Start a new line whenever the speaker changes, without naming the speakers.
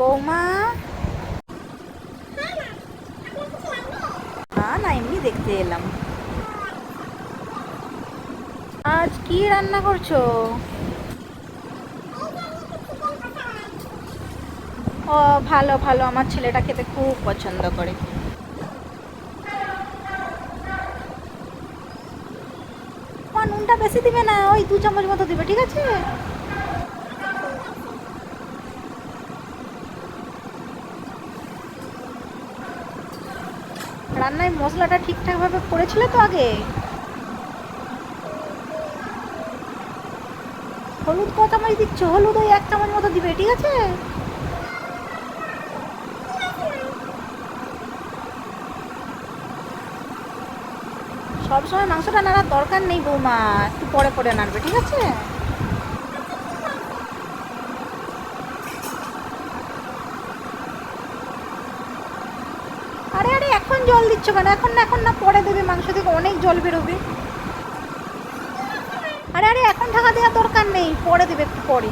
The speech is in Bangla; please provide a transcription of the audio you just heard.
বৌমা। না না, এমনি দেখতে এলাম। আজ কি রান্না করছো? ও, ভালো ভালো, আমার ছেলেটা খেতে খুব পছন্দ করে। আমার নুনটা বেশি দিবে না, ওই 2 চামচ মতো দিবে, ঠিক আছে? রান্নায় মশলাটা ঠিকঠাক ভাবে করেছিলে তো আগে? হলুদ ক চামচ দিচ্ছ? হলুদ ওই 1 চামচ মতো দিবে, ঠিক আছে? সবসময় মাংসটা নাড়ার দরকার নেই বৌমা, একটু পরে পরে নাড়বে, ঠিক আছে? আরে আরে, এখন জল দিচ্ছ কেন? এখন না, এখন না, পরে দেবে, মাংস থেকে অনেক জল বেরোবে। আরে আরে, এখন ঢাকা দেওয়ার দরকার নেই, পরে দেবে, একটু পরে।